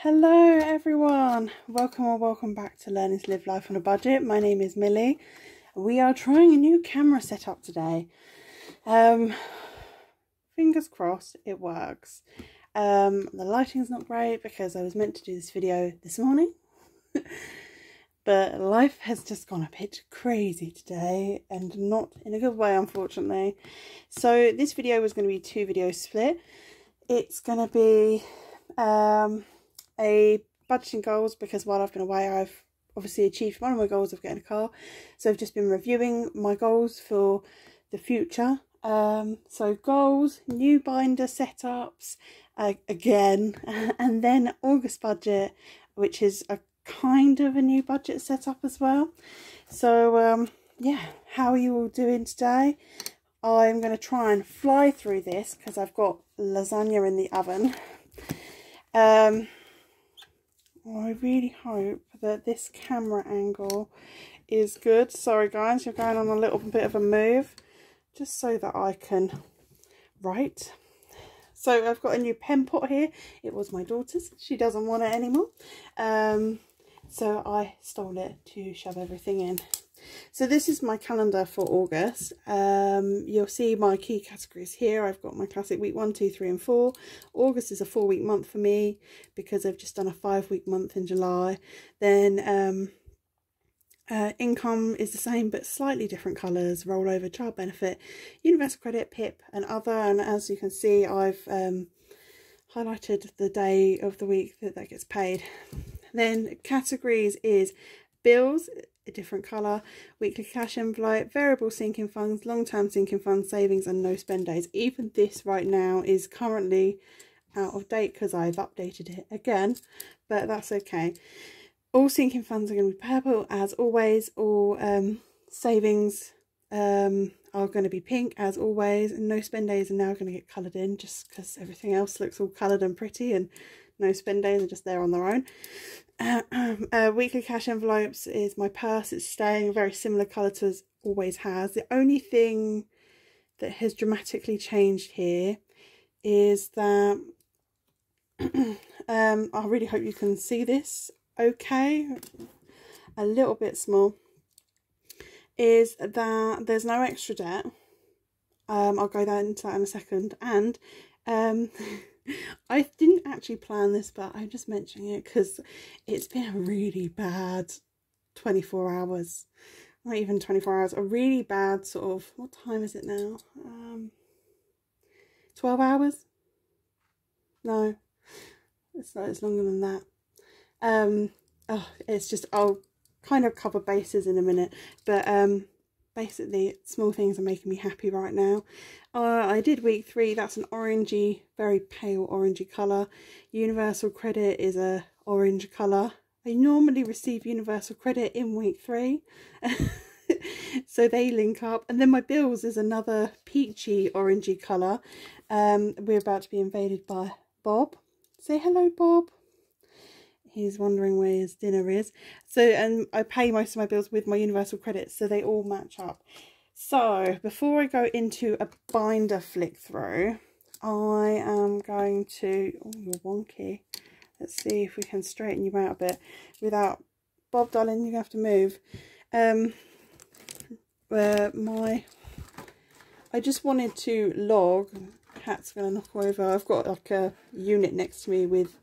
Hello everyone, welcome back to Learning to Live Life on a Budget. My name is Millie. We are trying a new camera setup today. Fingers crossed it works. The lighting's not great because I was meant to do this video this morning. But life has just gone a bit crazy today, and not in a good way, unfortunately. So this video was going to be two videos split. It's going to be a budgeting goals, because while I've been away I've obviously achieved one of my goals of getting a car, so I've just been reviewing my goals for the future. So goals, new binder setups again, and then August budget, which is a kind of a new budget setup as well. So yeah, how are you all doing today? I'm going to try and fly through this because I've got lasagna in the oven. I really hope that this camera angle is good. Sorry guys, you're going on a little bit of a move, just so that I can write. So I've got a new pen pot here. It was my daughter's. She doesn't want it anymore. So I stole it to shove everything in. So this is my calendar for August. You'll see my key categories here. I've got my classic week 1, 2, 3 and 4. August is a 4-week month for me because I've just done a 5-week month in July. Then income is the same but slightly different colours: rollover, child benefit, universal credit, PIP and other. And as you can see, I've highlighted the day of the week that gets paid. Then categories is bills, a different colour, weekly cash envelope, variable sinking funds, long-term sinking funds, savings and no spend days. Even this right now is currently out of date because I've updated it again, but that's okay. All sinking funds are going to be purple as always. All savings are going to be pink as always, and no spend days are now going to get coloured in just because everything else looks all coloured and pretty, and no spend days are just there on their own. Weekly cash envelopes is my purse. It's staying a very similar colour to as always has. The only thing that has dramatically changed here is that I really hope you can see this okay, a little bit small, is that there's no extra debt. I'll go into that in a second. And I didn't actually plan this, but I'm just mentioning it because it's been a really bad 24 hours, not even 24 hours, a really bad sort of, what time is it now? 12 hours? No, it's not, it's longer than that. It's just, I'll kind of cover bases in a minute, but basically small things are making me happy right now. I did week 3. That's an orangey, very pale orangey colour. Universal credit is a orange colour. I normally receive universal credit in week 3. So they link up. And then my bills is another peachy orangey colour. We're about to be invaded by Bob. Say hello, Bob. He's wondering where his dinner is. So, and I pay most of my bills with my universal credit, so they all match up. So before I go into a binder flick through, I am going to, oh, you're wonky. Let's see if we can straighten you out a bit without, Bob darling, you have to move. I just wanted to log, cat's gonna knock over. I've got like a unit next to me with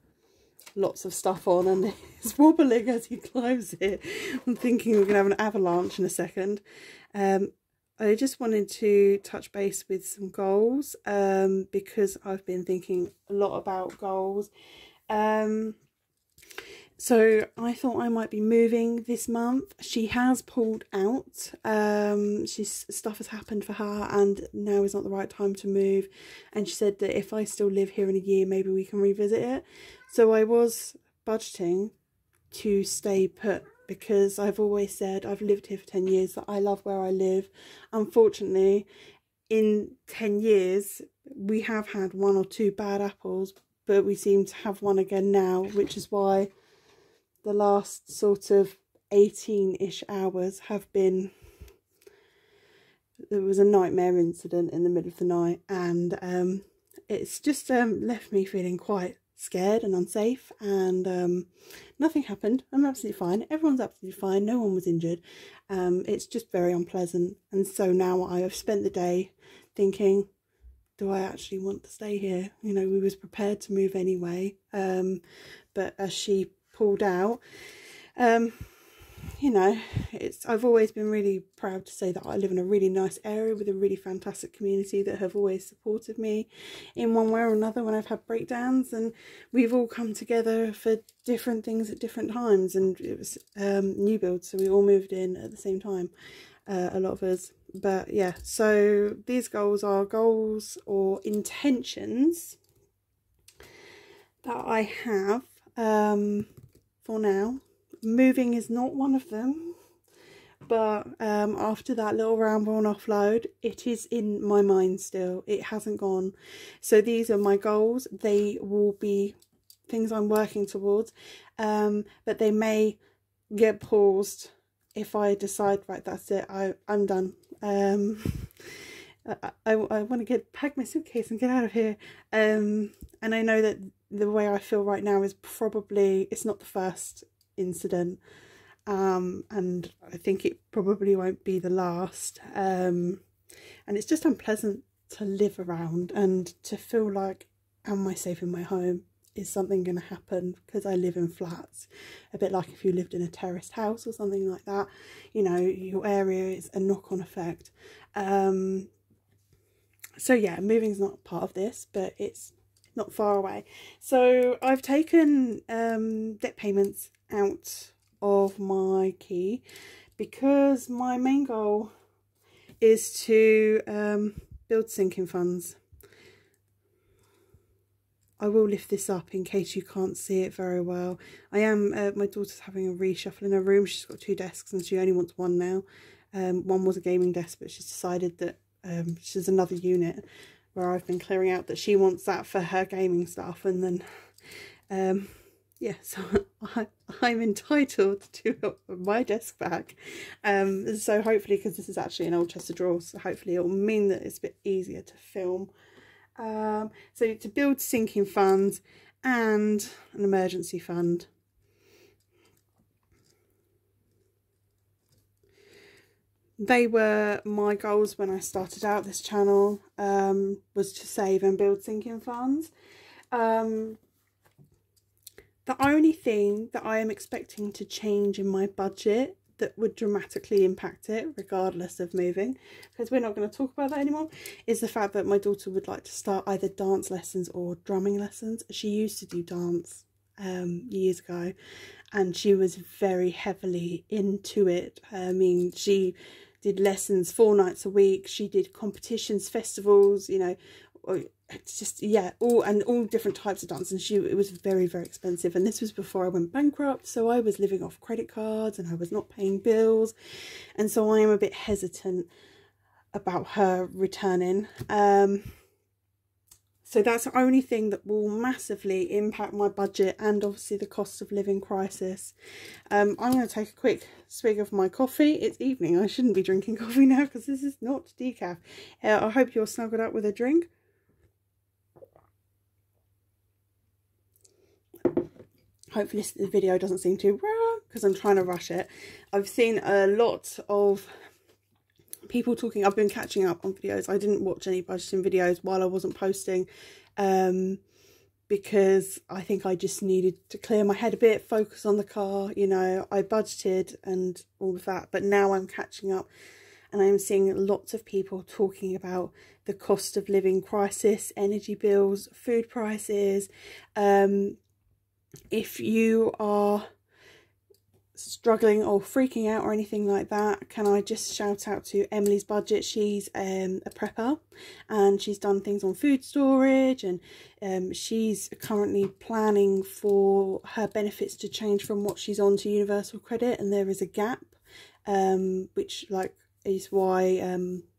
lots of stuff on, and it's wobbling as he climbs it. I'm thinking we're gonna have an avalanche in a second. I just wanted to touch base with some goals, because I've been thinking a lot about goals. So I thought I might be moving this month. She has pulled out. Stuff has happened for her, and now is not the right time to move. And she said that if I still live here in a year, maybe we can revisit it. So I was budgeting to stay put, because I've always said, I've lived here for 10 years, that I love where I live. Unfortunately, in 10 years, we have had 1 or 2 bad apples, but we seem to have one again now, which is why the last sort of 18-ish hours have been, there was a nightmare incident in the middle of the night, and it's just left me feeling quite scared and unsafe, and nothing happened. I'm absolutely fine. Everyone's absolutely fine. No one was injured. It's just very unpleasant. And so now I have spent the day thinking, do I actually want to stay here? You know, we was prepared to move anyway. But as she pulled out, you know, I've always been really proud to say that I live in a really nice area with a really fantastic community that have always supported me in one way or another when I've had breakdowns, and we've all come together for different things at different times. And it was new build, so we all moved in at the same time, a lot of us. But yeah, so these goals are goals or intentions that I have for now. Moving is not one of them, but after that little ramble and offload, it is in my mind still. It hasn't gone. So these are my goals. They will be things I'm working towards, but they may get paused if I decide, right, that's it, I'm done. I want to pack my suitcase and get out of here. And I know that the way I feel right now is probably, it's not the first incident, and I think it probably won't be the last, and it's just unpleasant to live around and to feel like, am I safe in my home? Is something going to happen? Because I live in flats, a bit like if you lived in a terraced house or something like that, you know, your area is a knock-on effect. So yeah, moving's not part of this, but it's not far away. So I've taken debt payments out of my key because my main goal is to build sinking funds. I will lift this up in case you can't see it very well. I am, my daughter's having a reshuffle in her room. She's got 2 desks and she only wants one now. One was a gaming desk, but she's decided that she's another unit where I've been clearing out that she wants that for her gaming stuff. And then yeah, so I'm entitled to my desk back. So hopefully, because this is actually an old chest of drawers, so hopefully it will mean that it's a bit easier to film. So to build sinking funds and an emergency fund. They were my goals when I started out this channel, was to save and build sinking funds. The only thing that I am expecting to change in my budget that would dramatically impact it, regardless of moving, because we're not going to talk about that anymore, is the fact that my daughter would like to start either dance lessons or drumming lessons. She used to do dance years ago, and she was very heavily into it. I mean, she did lessons 4 nights a week. She did competitions, festivals, you know, it's just, yeah, all different types of dance, and it was very, very expensive. And this was before I went bankrupt, so I was living off credit cards and I was not paying bills, and so I am a bit hesitant about her returning. So that's the only thing that will massively impact my budget, and obviously the cost of living crisis. I'm going to take a quick swig of my coffee. It's evening. I shouldn't be drinking coffee now because this is not decaf. I hope you're snuggled up with a drink. Hopefully the video doesn't seem too raw because I'm trying to rush it. I've seen a lot of people talking. I've been catching up on videos. I didn't watch any budgeting videos while I wasn't posting, because I think I just needed to clear my head a bit, focus on the car. You know, I budgeted and all of that, but now I'm catching up, and I'm seeing lots of people talking about the cost of living crisis, energy bills, food prices. If you are struggling or freaking out or anything like that, can I just shout out to Emily's Budget? She's a prepper, and she's done things on food storage, and she's currently planning for her benefits to change from what she's on to universal credit, and there is a gap, which is why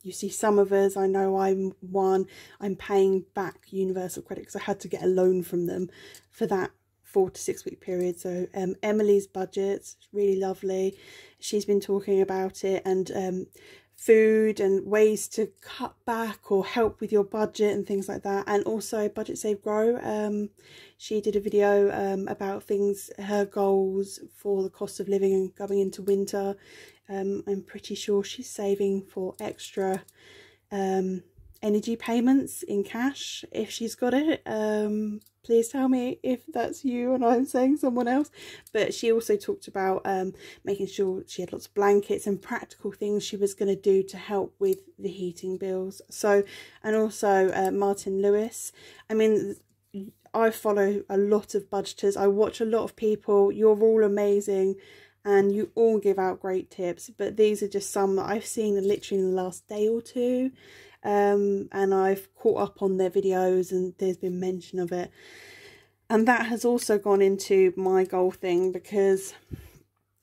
you see some of us, I know I'm paying back universal credit because I had to get a loan from them for that 4 to 6 week period. So Emily's Budget's really lovely. She's been talking about it, and food and ways to cut back or help with your budget and things like that. And also Budget Save Grow, she did a video about things, her goals for the cost of living and going into winter. I'm pretty sure she's saving for extra energy payments in cash if she's got it. Please tell me if that's you and I'm saying someone else. But she also talked about making sure she had lots of blankets and practical things she was going to do to help with the heating bills. So, and also Martin Lewis. I mean, I follow a lot of budgeters. I watch a lot of people. You're all amazing and you all give out great tips, but these are just some that I've seen literally in the last day or two. And I've caught up on their videos and there's been mention of it. And that has also gone into my goal thing because,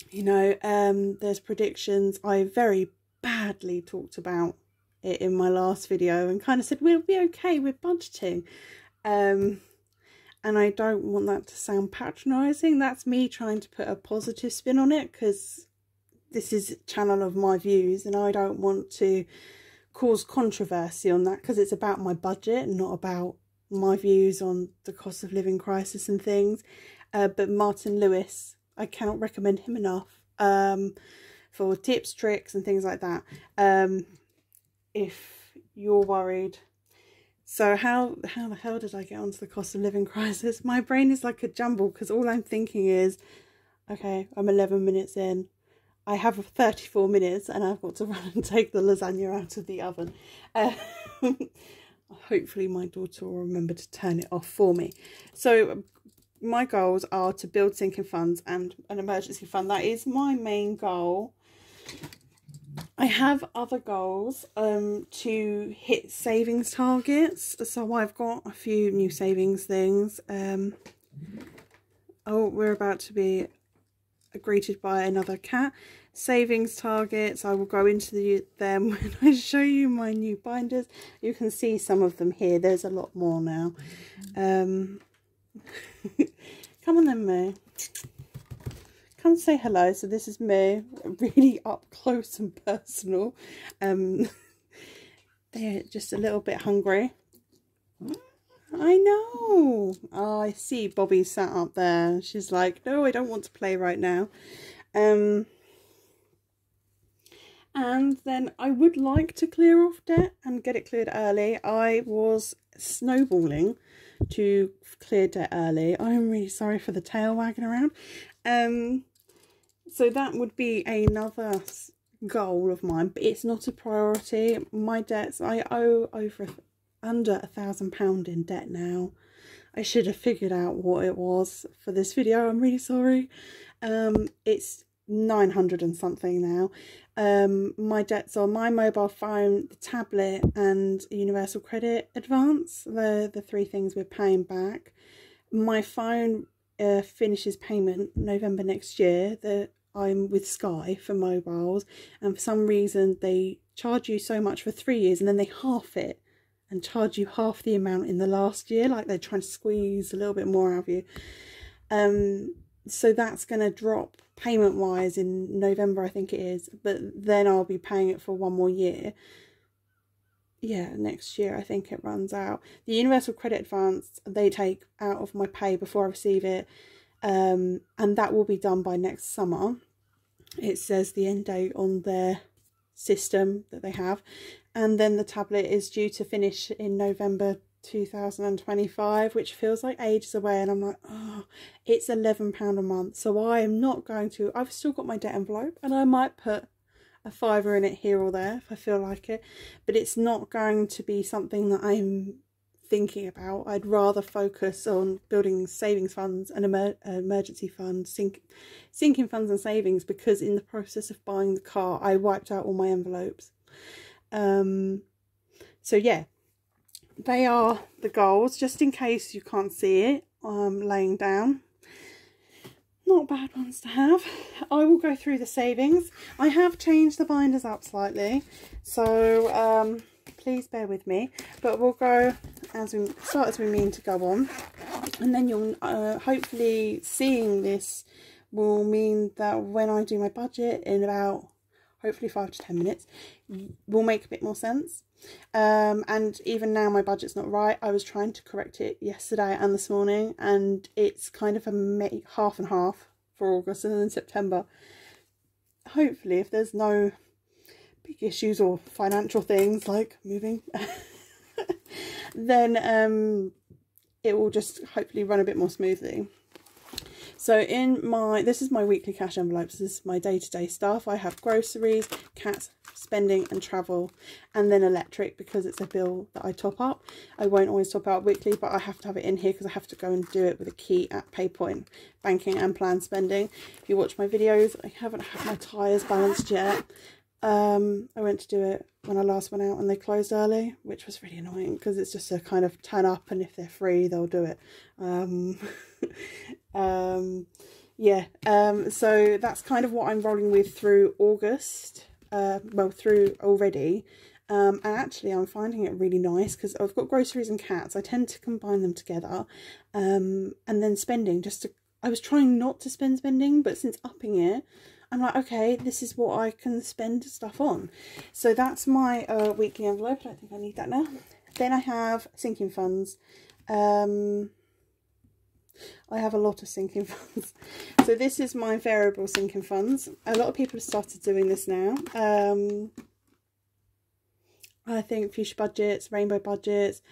you know, there's predictions. I very badly talked about it in my last video and kind of said we'll be okay with budgeting. And I don't want that to sound patronising. That's me trying to put a positive spin on it because this is a channel of my views and I don't want to cause controversy on that because it's about my budget and not about my views on the cost of living crisis and things. But Martin Lewis, I cannot recommend him enough for tips, tricks and things like that if you're worried. So how the hell did I get onto the cost of living crisis? My brain is like a jumble because all I'm thinking is, okay, I'm 11 minutes in. I have 34 minutes and I've got to run and take the lasagna out of the oven. Hopefully my daughter will remember to turn it off for me. So my goals are to build sinking funds and an emergency fund. That is my main goal. I have other goals to hit savings targets. So I've got a few new savings things. Oh, we're about to be greeted by another cat. Savings targets, I will go into them when I show you my new binders. You can see some of them here. There's a lot more now. Come on then, May. Come say hello. So this is me, really up close and personal. They're just a little bit hungry. I know. Oh, I see Bobby sat up there. She's like, no, I don't want to play right now. And then I would like to clear off debt and get it cleared early. I was snowballing to clear debt early. I'm really sorry for the tail wagging around. So that would be another goal of mine, but it's not a priority. My debts, I owe under £1,000 in debt now. I should have figured out what it was for this video. I'm really sorry. It's 900 and something now. My debts are my mobile phone, the tablet and universal credit advance. They're the three things we're paying back. My phone finishes payment November next year. I'm with Sky for mobiles, and for some reason they charge you so much for 3 years and then they half it and charge you half the amount in the last year, like they're trying to squeeze a little bit more out of you. So that's going to drop payment wise in November, I think it is, but then I'll be paying it for 1 more year. Yeah, next year I think it runs out. The universal credit advance they take out of my pay before I receive it, and that will be done by next summer. It says the end date on their system that they have, and then the tablet is due to finish in November 2025, which feels like ages away, and I'm like, oh, it's £11 a month. So I am not going to, I've still got my debt envelope and I might put a £5 in it here or there if I feel like it, but it's not going to be something that I'm thinking about. I'd rather focus on building savings funds and emergency funds, sinking funds and savings, because in the process of buying the car I wiped out all my envelopes. So yeah, they are the goals, just in case you can't see it. I'm laying down. Not bad ones to have. I will go through the savings. I have changed the binders up slightly, so please bear with me, but we'll go as we start as we mean to go on, and then you'll hopefully seeing this will mean that when I do my budget in about hopefully 5 to 10 minutes, will make a bit more sense. And even now my budget's not right. I was trying to correct it yesterday and this morning, and it's kind of a half and half for August, and then September. Hopefully, if there's no big issues or financial things like moving, then it will just hopefully run a bit more smoothly. So this is my weekly cash envelopes. This is my day-to-day stuff. I have groceries, cats, spending and travel, and then electric because it's a bill that I top up. I won't always top out weekly, but I have to have it in here because I have to go and do it with a key at PayPoint, banking and planned spending. If you watch my videos, I haven't had my tyres balanced yet. I went to do it when I last went out and they closed early, which was really annoying because it's just a kind of turn up and if they're free they'll do it. So that's kind of what I'm rolling with through August, well, through already. And actually I'm finding it really nice because I've got groceries and cats. I tend to combine them together, and then spending, I was trying not to spending, but since upping it, I'm like, okay, this is what I can spend stuff on. So that's my weekly envelope. I don't think I need that now. Then I have sinking funds. I have a lot of sinking funds. So this is my variable sinking funds. A lot of people have started doing this now. I think fuchsia budgets, rainbow budgets.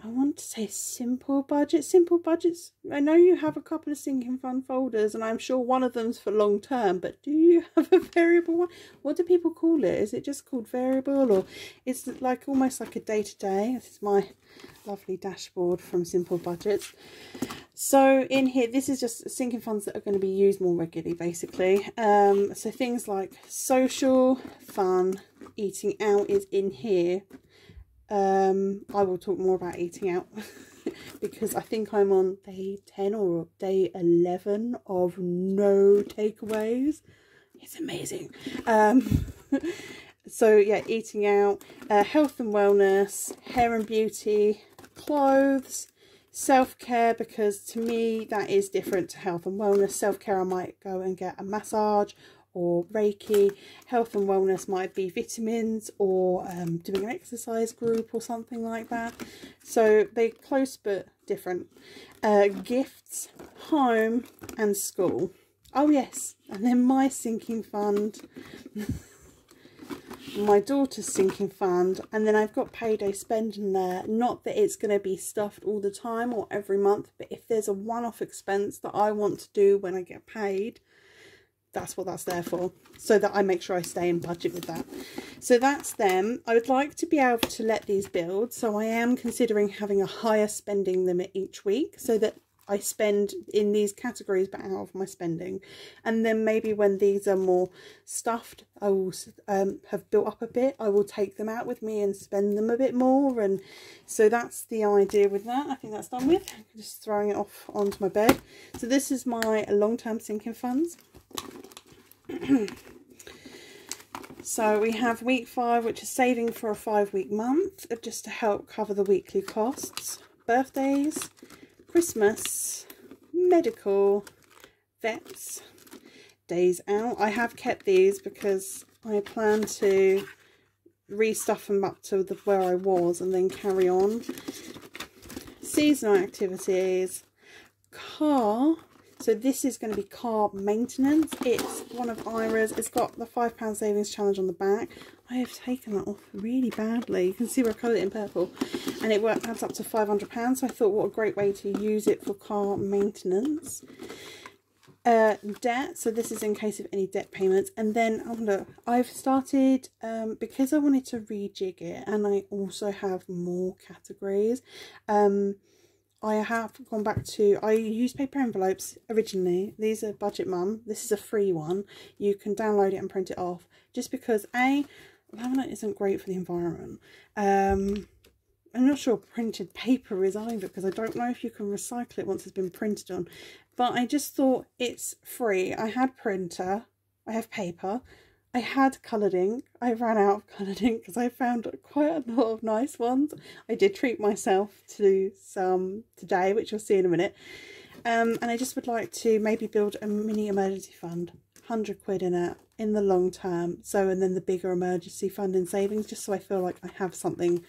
I want to say simple budgets. Simple budgets, I know you have a couple of sinking fund folders and I'm sure one of them's for long term, but do you have a variable one? What do people call it? Is it just called variable, or it's like almost like a day-to-day? This is my lovely dashboard from Simple Budgets. So in here, this is just sinking funds that are going to be used more regularly, basically. So things like social, fun, eating out is in here. I will talk more about eating out because I think I'm on day 10 or day 11 of no takeaways. It's amazing. So yeah, eating out, health and wellness, hair and beauty, clothes, self-care, because to me that is different to health and wellness. Self-care, I might go and get a massage or Reiki. Health and wellness might be vitamins or doing an exercise group or something like that. So they're close but different. Gifts, home and school. Oh yes, and then my sinking fund. My daughter's sinking fund, and then I've got payday spend in there. Not that it's going to be stuffed all the time or every month, but if there's a one-off expense that I want to do when I get paid, that's what that's there for, so that I make sure I stay in budget with that. So that's them. I would like to be able to let these build, so I am considering having a higher spending limit each week so that I spend in these categories but out of my spending. And then maybe when these are more stuffed, I will have built up a bit, I will take them out with me and spend them a bit more. And so that's the idea with that. I think that's done with. I'm just throwing it off onto my bed. So this is my long-term sinking funds. So we have week 5, which is saving for a 5-week month, just to help cover the weekly costs. Birthdays, Christmas, medical, vets, days out. I have kept these because I plan to restuff them up to where I was and then carry on. Seasonal activities, car. So this is going to be car maintenance. It's one of Ira's. It's got the £5 savings challenge on the back. I have taken that off really badly. You can see where I coloured it in purple. And it adds up to £500. So I thought, what a great way to use it for car maintenance. Debt. So this is in case of any debt payments. And then, oh look, I've started, because I wanted to rejig it, and I also have more categories. I have gone back to, I used paper envelopes originally. These are Budget Mum. This is a free one. You can download it and print it off. Just because, A, laminate isn't great for the environment. I'm not sure printed paper is either, because I don't know if you can recycle it once it's been printed on. But I just thought it's free. I had printer, I have paper, I had coloured ink. I ran out of coloured ink because I found quite a lot of nice ones. I did treat myself to some today, which you'll see in a minute. And I just would like to maybe build a mini emergency fund. £100 in it in the long term. So, and then the bigger emergency fund and savings, just so I feel like I have something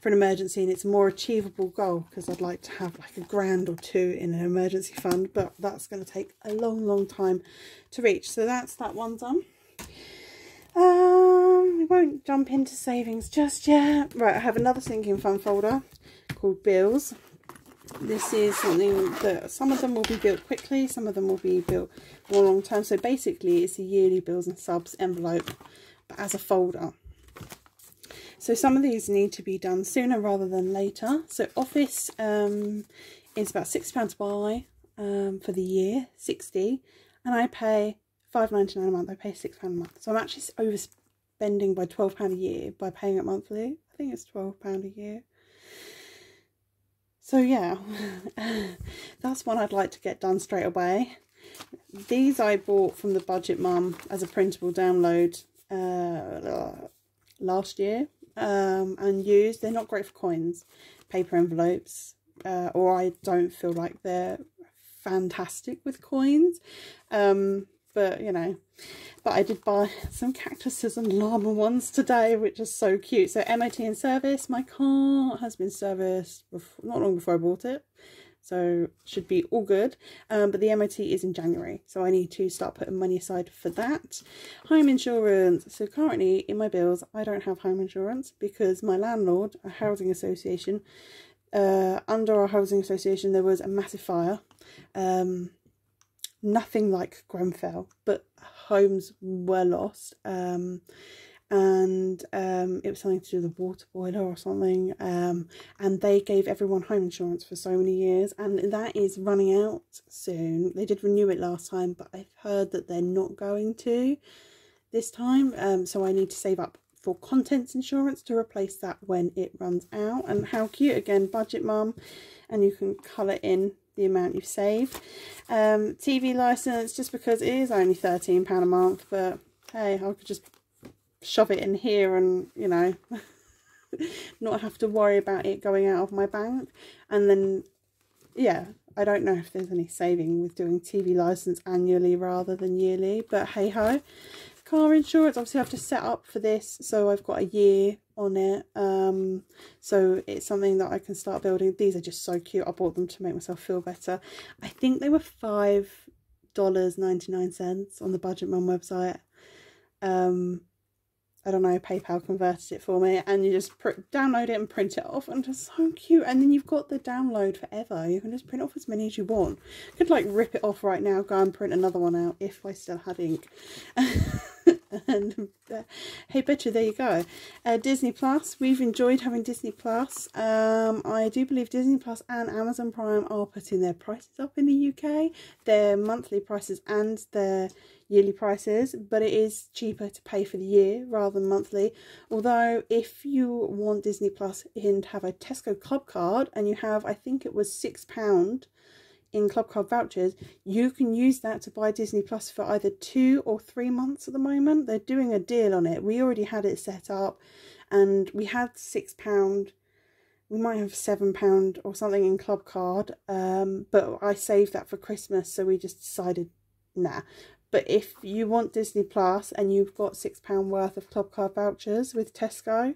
for an emergency, and it's a more achievable goal, because I'd like to have like £1 or 2 in an emergency fund, but that's going to take a long time to reach. So that's that one done. We won't jump into savings just yet. Right, I have another sinking fund folder called bills. This is something that some of them will be built quickly, some of them will be built more long term. So basically it's a yearly bills and subs envelope, but as a folder. So some of these need to be done sooner rather than later. So office is about £60 to buy for the year, 60, and I pay £5.99 a month. I pay £6 a month. So I'm actually overspending by £12 a year by paying it monthly. I think it's £12 a year. So yeah, that's one I'd like to get done straight away. These I bought from the Budget Mum as a printable download last year and used. They're not great for coins, paper envelopes, or I don't feel like they're fantastic with coins. But you know, but I did buy some cactuses and llama ones today, which are so cute. So MOT in service. My car has been serviced before, not long before I bought it, so should be all good. But the MOT is in January, so I need to start putting money aside for that. Home insurance. So currently in my bills I don't have home insurance because my landlord, a housing association, under our housing association there was a massive fire. Nothing like Grenfell, but homes were lost, and it was something to do with the water boiler or something, and they gave everyone home insurance for so many years, and that is running out soon. They did renew it last time, but I've heard that they're not going to this time, so I need to save up for contents insurance to replace that when it runs out. And how cute, again, Budget Mum, and you can colour in the amount you've saved. TV license, just because it is only £13 a month, but hey, I could just shove it in here and, you know, not have to worry about it going out of my bank. And then, yeah, I don't know if there's any saving with doing TV license annually rather than yearly, but hey ho. Car insurance, obviously I have to set up for this, so I've got a year on it, so it's something that I can start building. These are just so cute. I bought them to make myself feel better. I think they were $5.99 on the Budget Mum website. I don't know, PayPal converted it for me, and you just download it and print it off, and just so cute. And then you've got the download forever. You can just print off as many as you want. You could like rip it off right now, go and print another one out if I still had ink. And hey, betcha, there you go. Disney Plus, we've enjoyed having Disney Plus. I do believe Disney Plus and Amazon Prime are putting their prices up in the UK, their monthly prices and their yearly prices, but it is cheaper to pay for the year rather than monthly. Although if you want Disney Plus and have a Tesco club card and you have, I think it was £6 in club card vouchers, you can use that to buy Disney Plus for either 2 or 3 months at the moment. They're doing a deal on it. We already had it set up and we had £6. We might have £7 or something in club card, but I saved that for Christmas, so we just decided nah. But if you want Disney Plus and you've got £6 worth of club card vouchers with Tesco,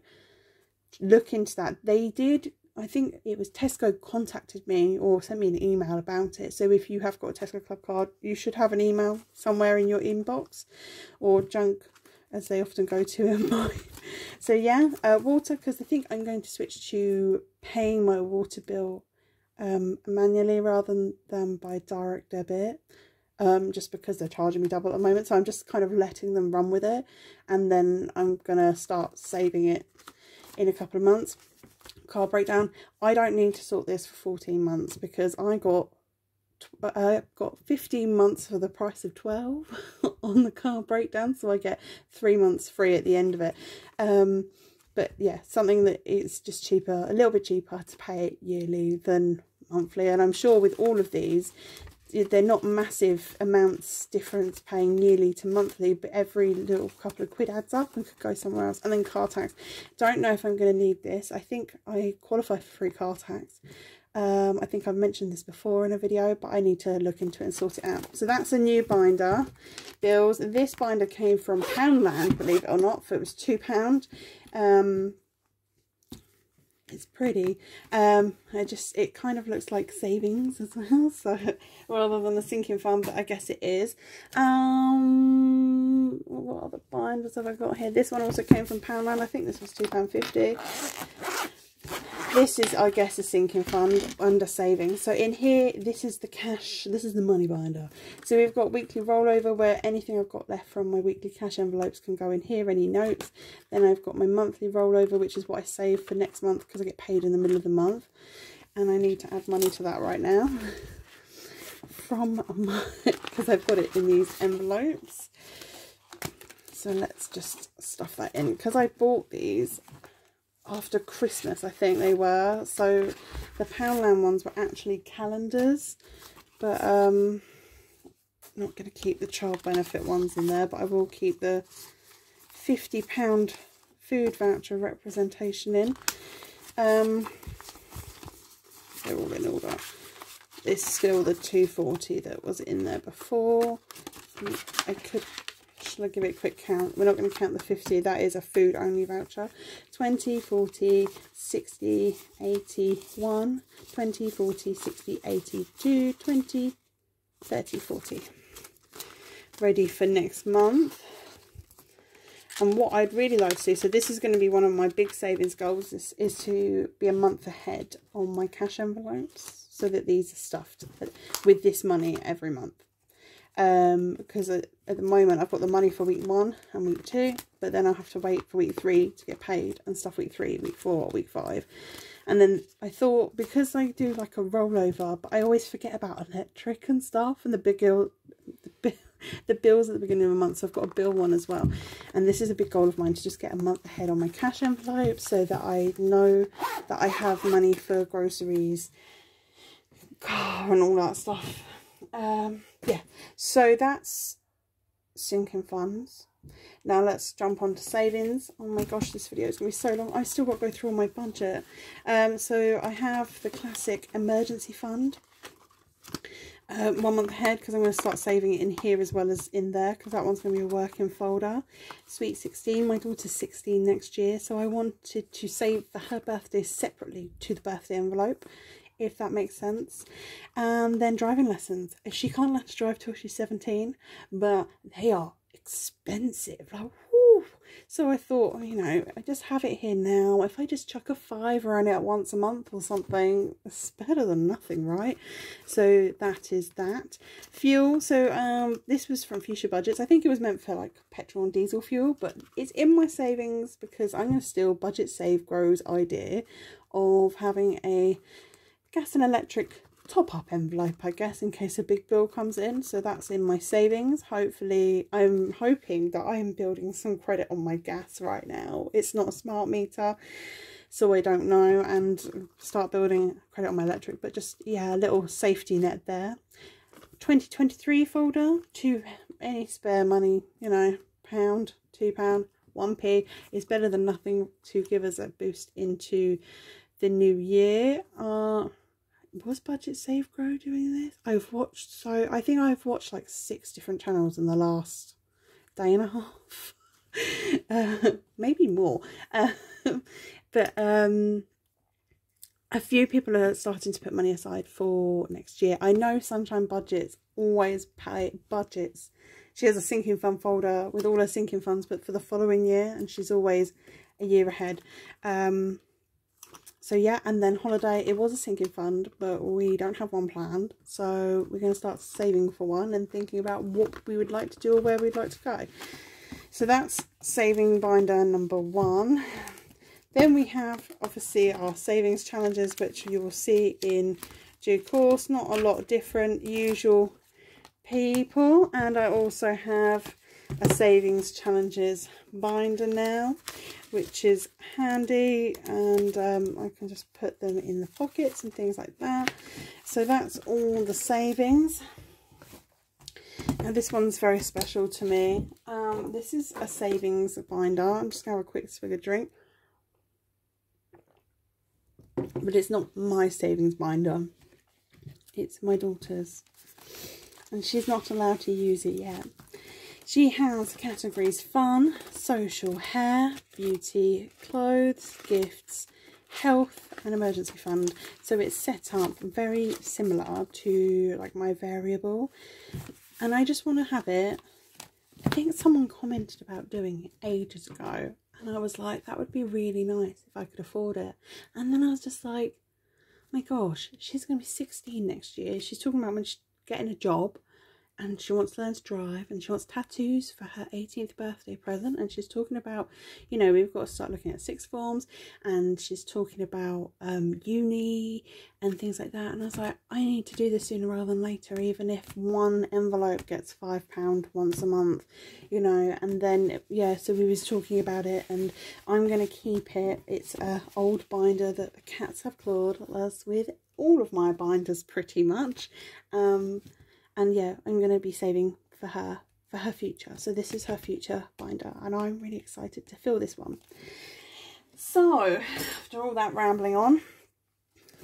look into that. They did, I think it was Tesco contacted me or sent me an email about it. So if you have got a Tesco club card, you should have an email somewhere in your inbox or junk, as they often go to in mine. So yeah, water, because I think I'm going to switch to paying my water bill manually rather than by direct debit. Just because they're charging me double at the moment, so I'm just kind of letting them run with it, and then I'm gonna start saving it in a couple of months. Car breakdown, I don't need to sort this for 14 months because I got 15 months for the price of 12 on the car breakdown, so I get 3 months free at the end of it. But yeah, something that is just cheaper, a little bit cheaper to pay it yearly than monthly. And I'm sure with all of these, they're not massive amounts difference paying yearly to monthly, but every little couple of quid adds up and could go somewhere else. And then car tax, don't know if I'm going to need this. I think I qualify for free car tax, I think I've mentioned this before in a video, but I need to look into it and sort it out. So that's a new binder. Bills. This binder came from Poundland, believe it or not, for it was £2. It's pretty. It kind of looks like savings as well, so rather than a sinking fund, but I guess it is. What other binders have I got here? This one also came from Poundland. I think this was £2.50. This is, I guess, a sinking fund under savings. So in here, this is the cash, this is the money binder. So we've got weekly rollover, where anything I've got left from my weekly cash envelopes can go in here, any notes. Then I've got my monthly rollover, which is what I save for next month because I get paid in the middle of the month. And I need to add money to that right now because I've got it in these envelopes. So let's just stuff that in, because I bought these after Christmas, I think they were. So the Poundland ones were actually calendars, but I'm not going to keep the child benefit ones in there, but I will keep the £50 food voucher representation in. They're all in order. It's still the £2.40 that was in there before. Shall I give it a quick count? We're not going to count the 50. That is a food only voucher. 20, 40, 60, 81, 20, 40, 60, 82, 20, 30, 40. Ready for next month. And what I'd really like to do, so this is going to be one of my big savings goals, is to be a month ahead on my cash envelopes, so that these are stuffed with this money every month. Because at the moment I've got the money for week 1 and week 2, but then I'll have to wait for week 3 to get paid and stuff week 3, week 4, week 5. And then I thought, because I do like a rollover, but I always forget about electric and stuff and the bills at the beginning of the month, so I've got a bill one as well. And this is a big goal of mine, to just get a month ahead on my cash envelope, so that I know that I have money for groceries, car and all that stuff. Yeah, so that's sinking funds. Now let's jump on to savings. Oh my gosh, this video is going to be so long. I've still got to go through all my budget. So I have the classic emergency fund. 1 month ahead, because I'm going to start saving it in here as well as in there, because that one's going to be a working folder. Sweet 16, my daughter's 16 next year, so I wanted to save for her birthday separately to the birthday envelope, if that makes sense. And then driving lessons. She can't learn to drive till she's 17, but they are expensive, like, whoo. So I thought, you know, I just have it here now. If I just chuck a £5 on it once a month or something, it's better than nothing, right? So that is that. Fuel, so this was from Fuchsia Budgets. I think it was meant for like petrol and diesel fuel, but it's in my savings because I'm going to steal Budget Save Grow's idea of having a gas and electric top-up envelope, I guess, in case a big bill comes in. So that's in my savings. Hopefully, I'm hoping that I'm building some credit on my gas right now. It's not a smart meter, so I don't know, and start building credit on my electric, but just, yeah, a little safety net there. 2023 folder, to any spare money, you know, £1, £2, 1p is better than nothing, to give us a boost into the new year. Was Budget Save Grow doing this? I think I've watched like 6 different channels in the last day and a half. Maybe more. But a few people are starting to put money aside for next year. I know Sunshine Budgets always pay budgets. She has a sinking fund folder with all her sinking funds, but for the following year, and she's always a year ahead. So yeah, and then holiday, it was a sinking fund, but we don't have one planned. So we're going to start saving for one and thinking about what we would like to do or where we'd like to go. So that's saving binder number 1. Then we have, obviously, our savings challenges, which you will see in due course. Not a lot different, usual people. And I also have a savings challenges binder now, which is handy, and I can just put them in the pockets and things like that. So that's all the savings. Now this one's very special to me. This is a savings binder. I'm just gonna have a quick swig of drink. but it's not my savings binder. It's my daughter's, and she's not allowed to use it yet. She has categories fun, social, hair, beauty, clothes, gifts, health and emergency fund. So it's set up very similar to like my variable, and I just want to have it. I think someone commented about doing it ages ago, and I was like, that would be really nice if I could afford it. And then I was just like, my gosh, she's going to be 16 next year. She's talking about when she's getting a job, and she wants to learn to drive, and she wants tattoos for her 18th birthday present. And she's talking about, you know, we've got to start looking at sixth forms, and she's talking about uni and things like that. And I was like, I need to do this sooner rather than later, even if one envelope gets £5 once a month, you know. And then, yeah, so we was talking about it, and I'm going to keep it. It's a old binder that the cats have clawed, as with all of my binders pretty much. And yeah, I'm going to be saving for her future. So this is her future binder, and I'm really excited to fill this one. So after all that rambling on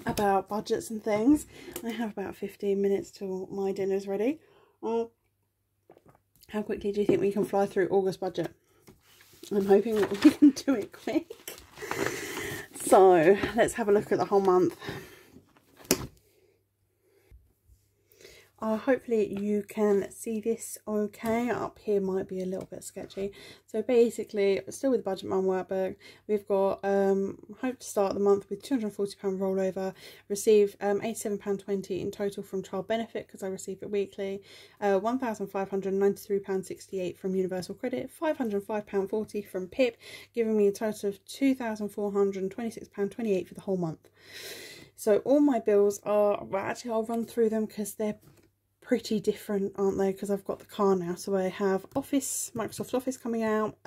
about budgets and things, I have about 15 minutes till my dinner's ready. How quickly do you think we can fly through August budget? I'm hoping that we can do it quick. So let's have a look at the whole month. Hopefully you can see this okay. Up here might be a little bit sketchy. So basically, still with the Budget Mum workbook, we've got hope to start the month with £240 rollover, receive £87.20 in total from child benefit because I receive it weekly, £1,593.68 from Universal Credit, £505.40 from PIP, giving me a total of £2,426.28 for the whole month. So all my bills are, well, actually I'll run through them because they're pretty different, aren't they? Because I've got the car now. So I have Office, Microsoft Office coming out,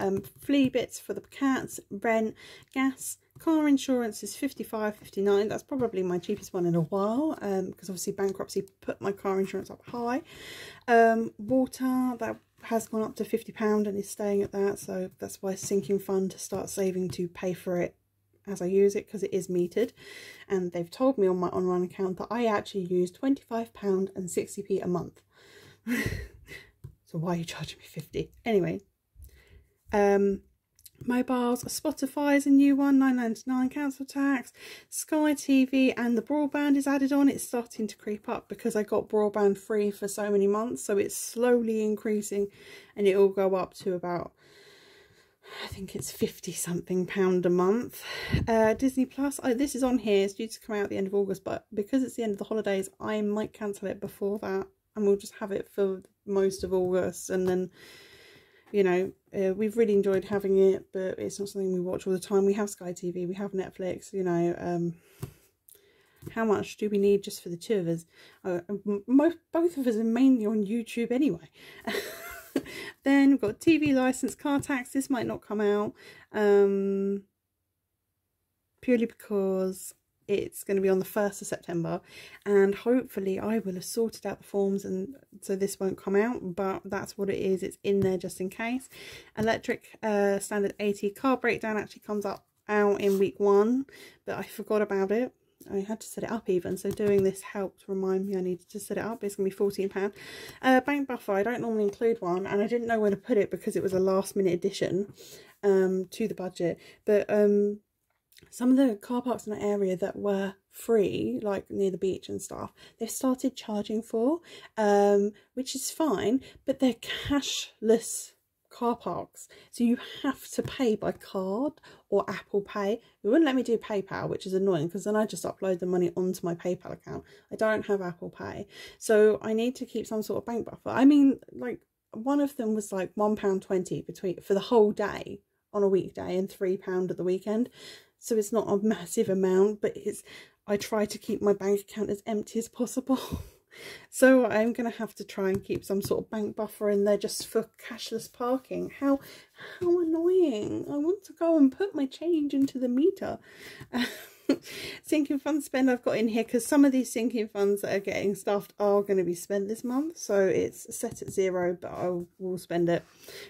flea bits for the cats, rent, gas, car insurance is £55.59. That's probably my cheapest one in a while, because obviously bankruptcy put my car insurance up high. Water, that has gone up to £50 and is staying at that, so that's why sinking fund to start saving to pay for it as I use it, because it is metered, and they've told me on my online account that I actually use £25.60 a month. So why are you charging me 50? Anyway, mobiles, Spotify's a new one, £9.99 council tax, Sky TV, and the broadband is added on. It's starting to creep up because I got broadband free for so many months, so it's slowly increasing, and it will go up to about, I think it's £50-something a month. Disney Plus, this is on here, it's due to come out at the end of August, but because it's the end of the holidays, I might cancel it before that, and we'll just have it for most of August. And then, you know, we've really enjoyed having it, but it's not something we watch all the time. We have Sky TV, we have Netflix, you know. How much do we need just for the two of us? Both of us are mainly on YouTube anyway. Then we've got TV license, car tax. This might not come out purely because it's going to be on the 1st of September, and hopefully I will have sorted out the forms, and so this won't come out, but that's what it is. It's in there just in case. Electric standard 80 car breakdown actually comes out in week 1, but I forgot about it. I had to set it up even, so doing this helped remind me I needed to set it up. It's going to be £14. Bank buffer, I don't normally include one, and I didn't know where to put it because it was a last minute addition to the budget. But some of the car parks in the area that were free, like near the beach and stuff, they've started charging for, which is fine, but they're cashless car parks, so you have to pay by card or Apple Pay. It wouldn't let me do PayPal, which is annoying because then I just upload the money onto my PayPal account. I don't have Apple Pay, so I need to keep some sort of bank buffer. I mean, like, one of them was like £1.20 for the whole day on a weekday and £3 at the weekend, so it's not a massive amount, but I try to keep my bank account as empty as possible. So I'm going to have to try and keep some sort of bank buffer in there just for cashless parking. How annoying. I want to go and put my change into the meter. sinking fund spend I've got in here, because some of these sinking funds that are getting stuffed are going to be spent this month, so it's set at 0, but I will spend it,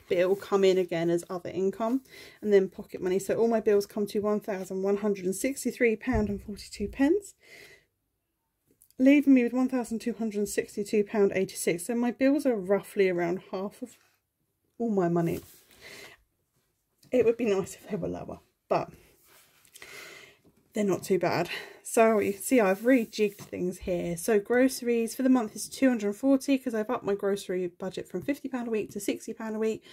but it will come in again as other income. And then pocket money, so all my bills come to £1,163.42, leaving me with £1,262.86. so my bills are roughly around half of all my money. It would be nice if they were lower, but they're not too bad. So you can see I've rejigged things here. So groceries for the month is £240, because I've upped my grocery budget from £50 a week to £60 a week.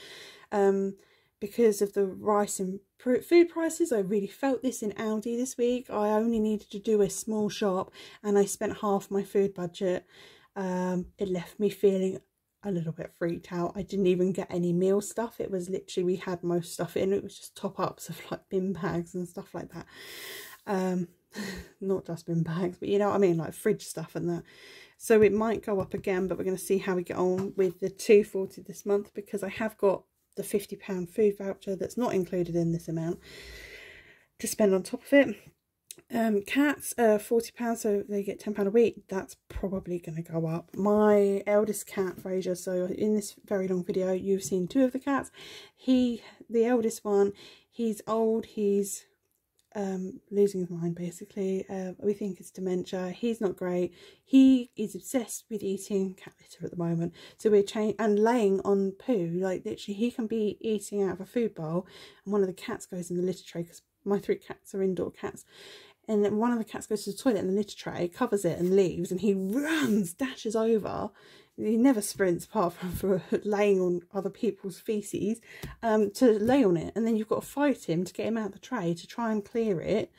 Because of the rise in food prices. I really felt this in Aldi this week. I only needed to do a small shop and I spent half my food budget. It left me feeling a little bit freaked out. I didn't even get any meal stuff. It was literally, we had most stuff in. It was just top ups of like bin bags and stuff like that. Not just bin bags, but you know what I mean, like fridge stuff and that. So it might go up again, but we're going to see how we get on with the £240 this month, because I have got the £50 food voucher that's not included in this amount to spend on top of it. Cats, £40, so they get £10 a week. That's probably going to go up. My eldest cat, Fraser, so in this very long video you've seen 2 of the cats. The eldest one, he's old, he's losing his mind basically. We think it's dementia. He's not great. He is obsessed with eating cat litter at the moment, so we're and laying on poo. Like literally he can be eating out of a food bowl and one of the cats goes in the litter tray, because my 3 cats are indoor cats, and then one of the cats goes to the toilet in the litter tray, covers it and leaves, and he runs, dashes over. He never sprints apart from for laying on other people's feces, to lay on it, and then you've got to fight him to get him out of the tray to try and clear it.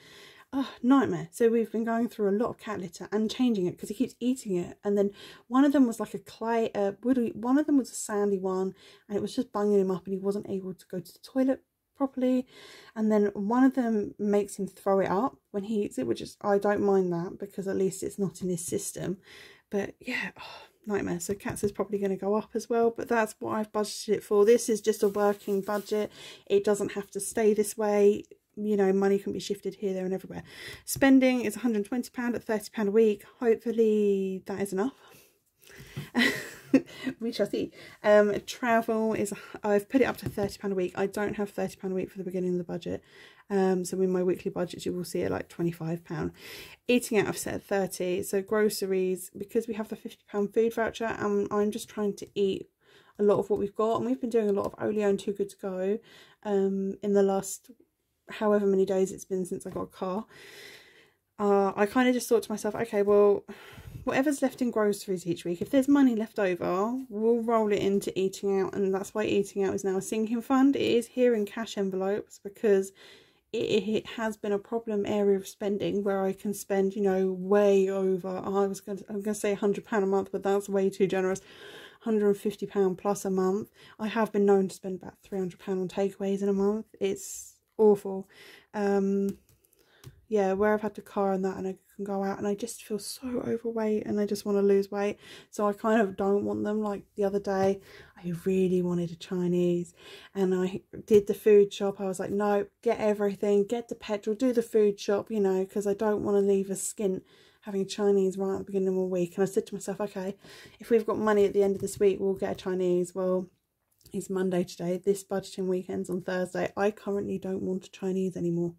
Oh, nightmare. So we've been going through a lot of cat litter and changing it because he keeps eating it. And then one of them was like a clay, one of them was a sandy one, and it was just bunging him up and he wasn't able to go to the toilet properly. And then one of them makes him throw it up when he eats it, which is, I don't mind that because at least it's not in his system. But yeah, nightmare. So cats is probably going to go up as well, but that's what I've budgeted it for. This is just a working budget. It doesn't have to stay this way. You know, money can be shifted here, there and everywhere. Spending is £120 at £30 a week. Hopefully that is enough. We shall see. Travel is, I've put it up to £30 a week. I don't have £30 a week for the beginning of the budget. So in my weekly budgets you will see it like £25. Eating out I've set at 30. So groceries, because we have the £50 food voucher, I'm just trying to eat a lot of what we've got, and we've been doing a lot of Only Own Too Good To Go in the last however many days it's been since I got a car. I kind of just thought to myself, okay, well, whatever's left in groceries each week, if there's money left over, we'll roll it into eating out, and that's why eating out is now a sinking fund. It is here in cash envelopes because it has been a problem area of spending where I can spend, you know, way over. I'm going to say £100 a month, but that's way too generous. £150 plus a month. I have been known to spend about £300 on takeaways in a month. It's awful. Yeah, where I've had the car and that, and I can go out and I just feel so overweight and I just want to lose weight, so I kind of don't want them. Like the other day I really wanted a Chinese and I did the food shop. I was like, no, get everything, get the petrol, do the food shop, you know, because I don't want to leave a skint having a Chinese right at the beginning of the week. And I said to myself, okay, if we've got money at the end of this week, we'll get a Chinese. Well, it's Monday today, this budgeting weekend's on Thursday. I currently don't want a Chinese anymore.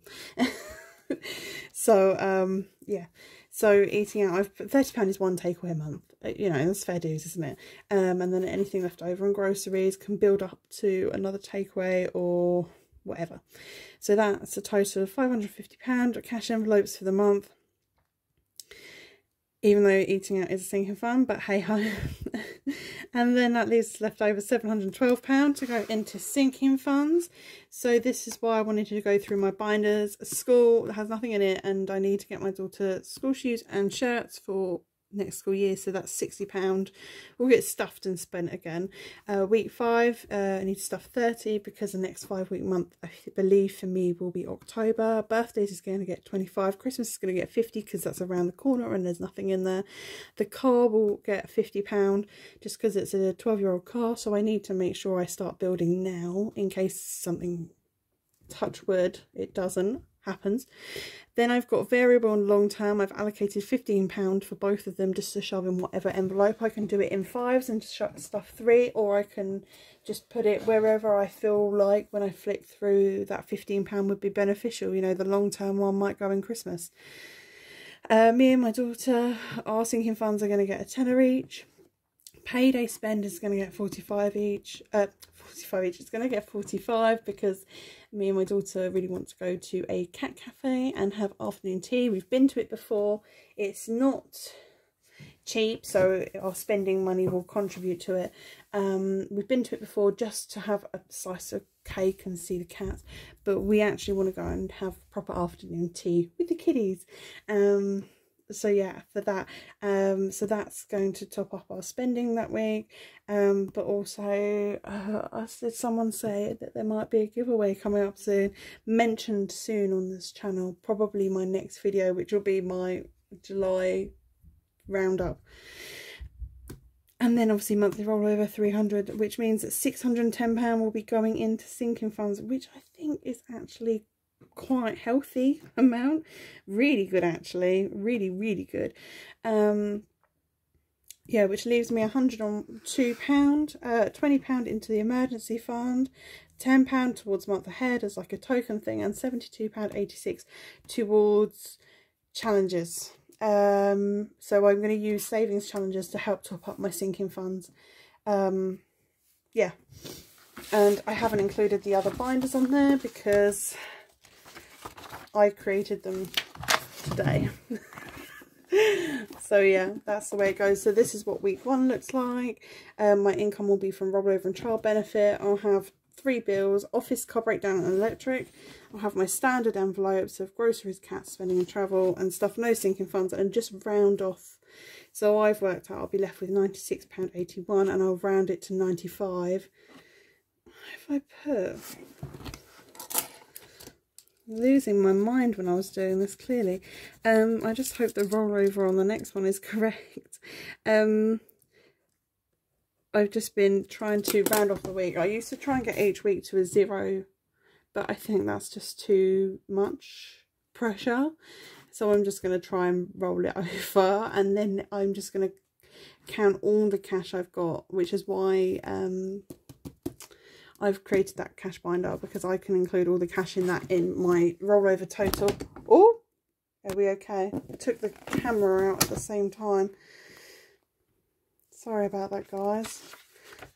So yeah, so eating out, £30 is one takeaway a month, you know, that's fair dues, isn't it? And then anything left over on groceries can build up to another takeaway or whatever. So that's a total of £550 cash envelopes for the month, even though eating out is a sinking fund, but hey ho. And then that leaves left over £712 to go into sinking funds. So this is why I wanted to go through my binders. A school that has nothing in it, and I need to get my daughter school shoes and shirts for next school year, so that's £60. We'll get stuffed and spent again. Week 5, I need to stuff 30 because the next 5-week month, I believe for me, will be October. Birthdays is going to get 25. Christmas is going to get 50 because that's around the corner and there's nothing in there. The car will get £50 just because it's a 12-year-old car, so I need to make sure I start building now in case something, touch wood, it doesn't happens. Then I've got variable and long term. I've allocated £15 for both of them just to shove in whatever envelope. I can do it in 5s and just stuff 3, or I can just put it wherever I feel like when I flick through that £15 would be beneficial. You know, the long term one might go in Christmas. Me and my daughter, our sinking funds are going to get a tenner each. Payday spend is going to get 45 each. 45 each. It's going to get 45 because me and my daughter really want to go to a cat cafe and have afternoon tea. We've been to it before. It's not cheap, so our spending money will contribute to it. We've been to it before just to have a slice of cake and see the cats, but we actually want to go and have proper afternoon tea with the kiddies. So yeah, for that, so that's going to top up our spending that week. But also I said someone say that there might be a giveaway coming up soon, mentioned soon on this channel, probably my next video, which will be my July roundup. And then obviously monthly rollover 300, which means that £610 will be going into sinking funds, which I think is actually quite healthy amount. Really good, actually. Really good. Yeah, which leaves me £102, £20 into the emergency fund, £10 towards month ahead as like a token thing, and £72.86 towards challenges. So I'm going to use savings challenges to help top up my sinking funds. Yeah, and I haven't included the other binders on there because I created them today. So yeah, that's the way it goes. So this is what week 1 looks like. My income will be from rollover and child benefit. I'll have 3 bills: office, car breakdown and electric. I'll have my standard envelopes of groceries, cats, spending and travel and stuff, no sinking funds, and just round off. So I've worked out I'll be left with £96.81 and I'll round it to 95. If I put... losing my mind when I was doing this, clearly. I just hope the rollover on the next one is correct. I've just been trying to round off the week. I used to try and get each week to a 0, but I think that's just too much pressure. So I'm just going to try and roll it over, and then I'm just going to count all the cash I've got, which is why I've created that cash binder, because I can include all the cash in that in my rollover total. Oh, are we okay? I took the camera out at the same time. Sorry about that, guys.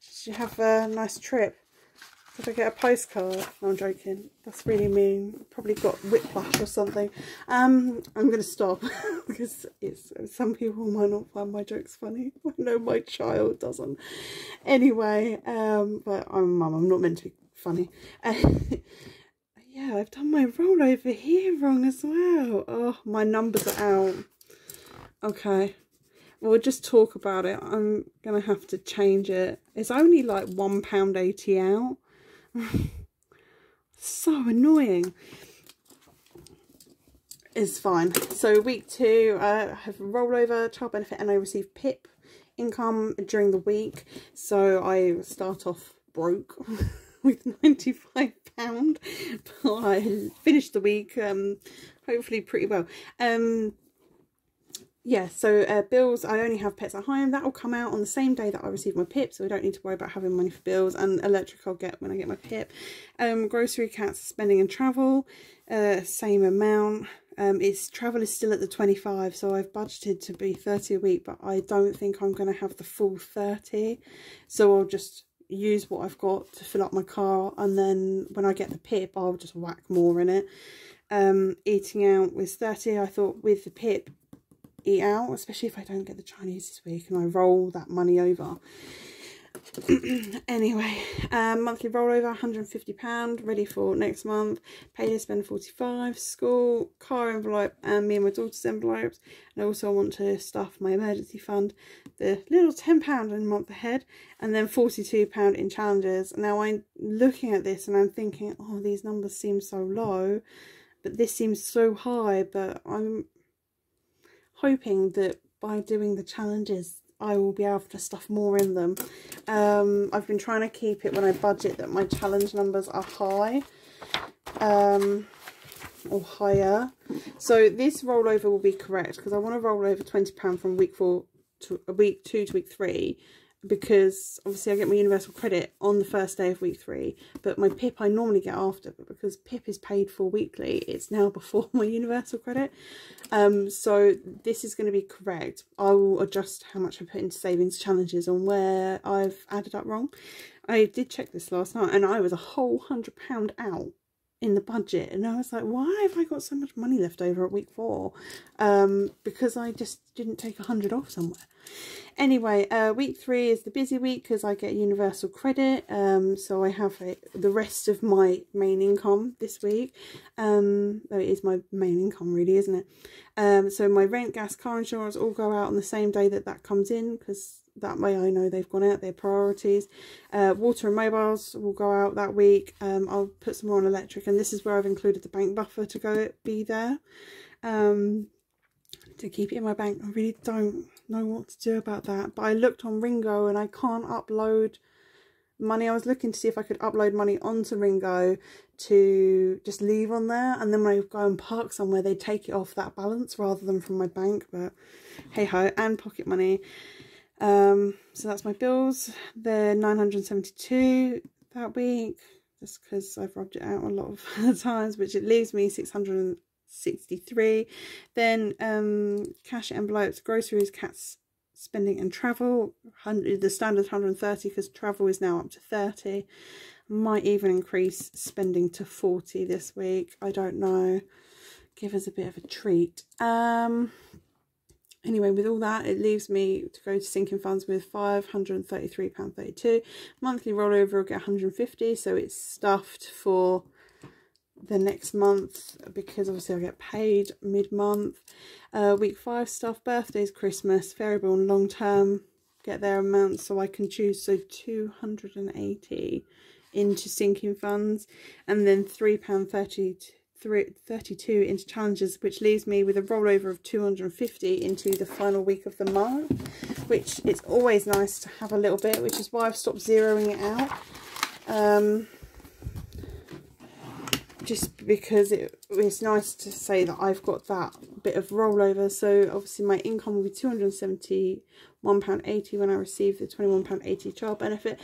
Did you have a nice trip? Did I get a postcard? No, I'm joking. That's really mean. Probably got whiplash or something. I'm going to stop because some people might not find my jokes funny. I know my child doesn't. Anyway, but I'm mum. I'm not meant to be funny. Yeah, I've done my rollover here wrong as well. Oh, my numbers are out. Okay. We'll just talk about it. I'm going to have to change it. It's only like £1.80 out. So annoying. It's fine. So week 2, I have a rollover, child benefit, and I receive PIP income during the week. So I start off broke with £95. But I finished the week hopefully pretty well. Yeah, so bills, I only have pets at home. That will come out on the same day that I receive my PIP, so I don't need to worry about having money for bills. And electric I'll get when I get my PIP. Grocery, cats, spending and travel, same amount. Travel is still at the 25, so I've budgeted to be 30 a week, but I don't think I'm going to have the full 30. So I'll just use what I've got to fill up my car, and then when I get the PIP, I'll just whack more in it. Eating out was 30. I thought with the PIP, eat out, especially if I don't get the Chinese this week and I roll that money over. Anyway, monthly rollover £150 ready for next month. Payday spend 45, school, car envelope and me and my daughter's envelopes. And I also want to stuff my emergency fund, the little £10 in a month ahead, and then £42 in challenges. Now I'm looking at this and I'm thinking, oh, these numbers seem so low, but this seems so high. But I'm hoping that by doing the challenges I will be able to stuff more in them. I've been trying to keep it when I budget that my challenge numbers are high. or higher. So this rollover will be correct because I want to roll over £20 from week 4 to week 2 to week 3, because obviously I get my universal credit on the first day of week 3, but my PIP I normally get after, but because PIP is paid for weekly, it's now before my universal credit. So this is going to be correct. I will adjust how much I put into savings challenges on where I've added up wrong. I did check this last night and I was a whole £100 out in the budget, and I was like, why have I got so much money left over at week 4? Because I just didn't take 100 off somewhere. Anyway, week 3 is the busy week because I get universal credit, so I have the rest of my main income this week. Though it is my main income really, isn't it? So my rent, gas, car insurance all go out on the same day that comes in, because that way I know they've gone out, their priorities. Water and mobiles will go out that week. I'll put some more on electric, and this is where I've included the bank buffer to be there, to keep it in my bank. I really don't know what to do about that, but I looked on Ringo and I can't upload money. I was looking to see if I could upload money onto Ringo to just leave on there, and then when I go and park somewhere they take it off that balance rather than from my bank. But hey ho. And pocket money. So that's my bills. They're 972 that week, just because I've rubbed it out a lot of times, which it leaves me 663. Then cash envelopes, groceries, cats, spending and travel. The standard 130 because travel is now up to 30. Might even increase spending to 40 this week. I don't know. Give us a bit of a treat. Anyway, with all that, it leaves me to go to sinking funds with £533.32. Monthly rollover will get 150, so it's stuffed for the next month because obviously I get paid mid-month. Week 5 stuff, birthdays, Christmas, variable and long term get their amounts, so I can choose. So 280 into sinking funds, and then £3.32 into challenges, which leaves me with a rollover of 250 into the final week of the month, which it's always nice to have a little bit, which is why I've stopped zeroing it out. Just because it's nice to say that I've got that bit of rollover. So obviously my income will be £271.80 when I receive the £21.80 child benefit.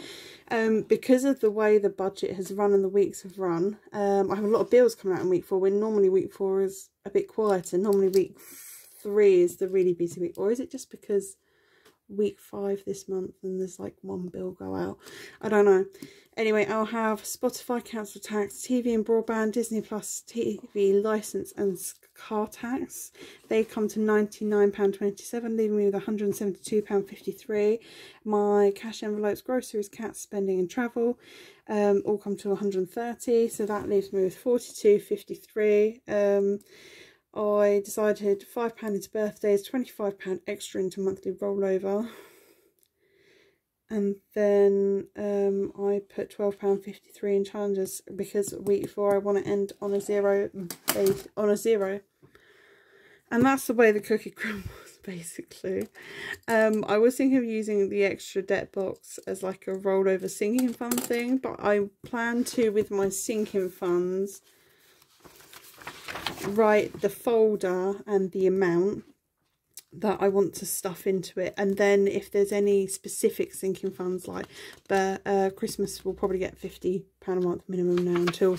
Because of the way the budget has run and the weeks have run, I have a lot of bills coming out in week 4, when normally week 4 is a bit quieter. Normally week 3 is the really busy week. Or is it just because week 5 this month and there's like one bill go out? I don't know. Anyway, I'll have Spotify, council tax, TV and broadband, Disney Plus TV license and car tax. They come to £99.27, leaving me with £172.53. My cash envelopes, groceries, cats, spending and travel all come to £130, so that leaves me with £42.53. I decided £5 into birthdays, £25 extra into monthly rollover. And then I put £12.53 in challenges because week 4 I want to end on a zero. And that's the way the cookie crumbles, basically. I was thinking of using the extra debt box as like a rollover sinking fund thing, but I plan to, with my sinking funds, write the folder and the amount that I want to stuff into it, and then if there's any specific sinking funds, like Christmas will probably get £50 a month minimum now until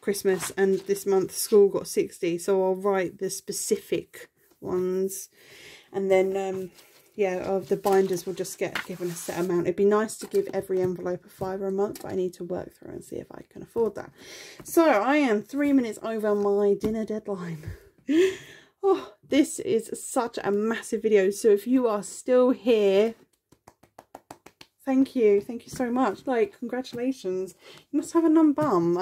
Christmas, and this month school got 60, so I'll write the specific ones, and then yeah, the binders will just get given a set amount. It'd be nice to give every envelope a £5 a month, but I need to work through and see if I can afford that. So I am 3 minutes over my dinner deadline. Oh, this is such a massive video. So if you are still here, thank you so much. Like, congratulations. You must have a numb bum.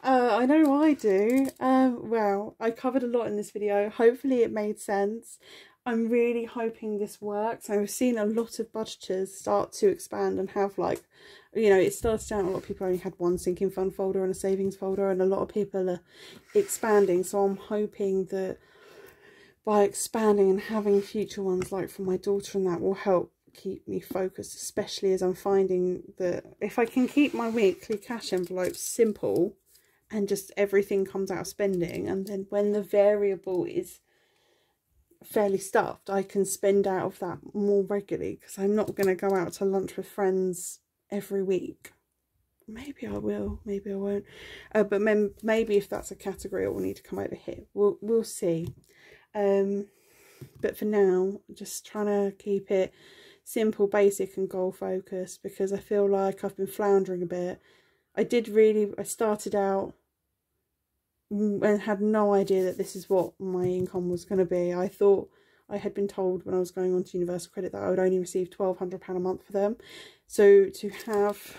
I know I do. Well, I covered a lot in this video. Hopefully it made sense. I'm really hoping this works. I've seen a lot of budgeters start to expand and have, like, you know, it started out, a lot of people only had one sinking fund folder and a savings folder, and a lot of people are expanding. So I'm hoping that by expanding and having future ones, like for my daughter, and that will help keep me focused, especially as I'm finding that if I can keep my weekly cash envelopes simple and just everything comes out of spending, and then when the variable is fairly stuffed, I can spend out of that more regularly, because I'm not going to go out to lunch with friends every week. Maybe I will, maybe I won't, but maybe if that's a category, it will need to come over here. We'll see. But for now, just trying to keep it simple, basic and goal focused, because I feel like I've been floundering a bit. I started out and had no idea that this is what my income was going to be. I thought, I had been told when I was going on to Universal Credit that I would only receive £1,200 a month for them. So to have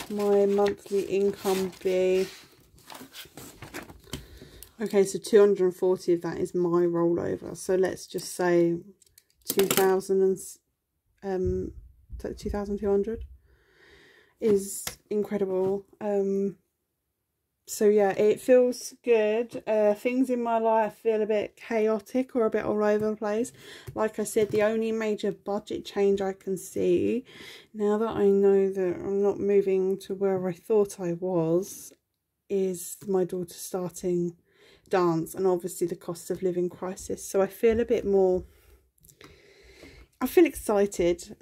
my monthly income be, okay, so 240 of that is my rollover. So let's just say 2,200 is incredible. So yeah, it feels good. Things in my life feel a bit chaotic or a bit all over the place. Like I said, the only major budget change I can see, now that I know that I'm not moving to where I thought I was, is my daughter starting dance, and obviously the cost of living crisis. So I feel a bit more, I feel excited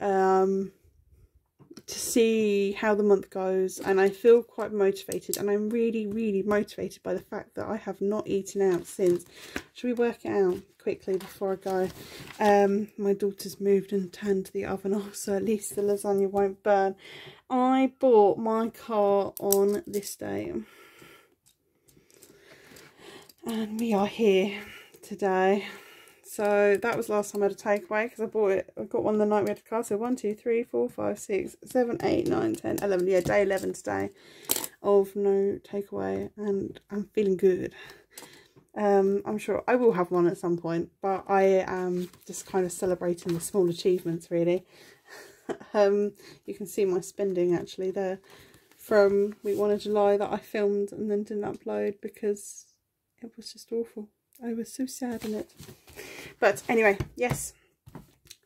to see how the month goes, and I feel quite motivated, and I'm really motivated by the fact that I have not eaten out since. Should we work it out quickly before I go? My daughter's moved and turned the oven off, so at least the lasagna won't burn. I bought my car on this day, and we are here today. So that was last time I had a takeaway, because I got one the night we had a car. So 1, 2, 3, 4, 5, 6, 7, 8, 9, 10, 11. Yeah, day 11 today of no takeaway, and I'm feeling good. I'm sure I will have one at some point, but I am just kind of celebrating the small achievements, really. You can see my spending actually there from week 1 of July that I filmed and then didn't upload because it was just awful. I was so sad in it. But anyway, yes,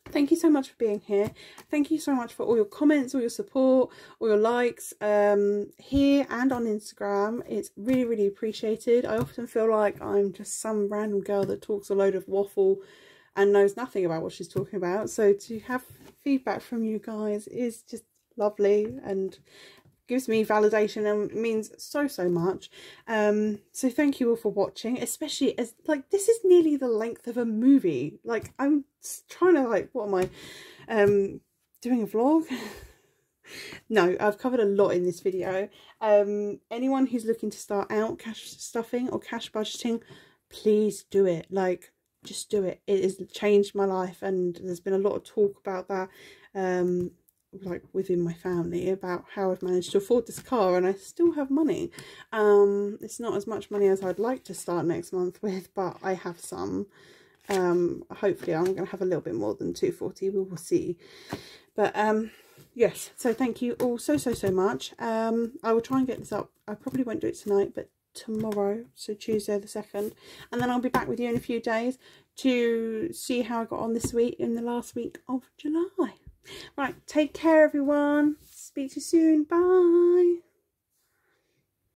thank you so much for being here. Thank you so much for all your comments, all your support, all your likes here and on Instagram. It's really appreciated. I often feel like I'm just some random girl that talks a load of waffle and knows nothing about what she's talking about. So to have feedback from you guys is just lovely and gives me validation and means so much. So thank you all for watching, especially as like this is nearly the length of a movie. Like I'm trying to like, what am I doing a vlog? No, I've covered a lot in this video. Anyone who's looking to start out cash stuffing or cash budgeting, please do it. Like just do it. It has changed my life, and there's been a lot of talk about that like within my family about how I've managed to afford this car and I still have money. It's not as much money as I'd like to start next month with, but I have some. Hopefully I'm going to have a little bit more than 240. We will see. But yes, so thank you all so much. I will try and get this up. I probably won't do it tonight, but tomorrow, so Tuesday the 2nd, and then I'll be back with you in a few days to see how I got on this week, in the last week of July. Right, take care everyone. Speak to you soon. Bye.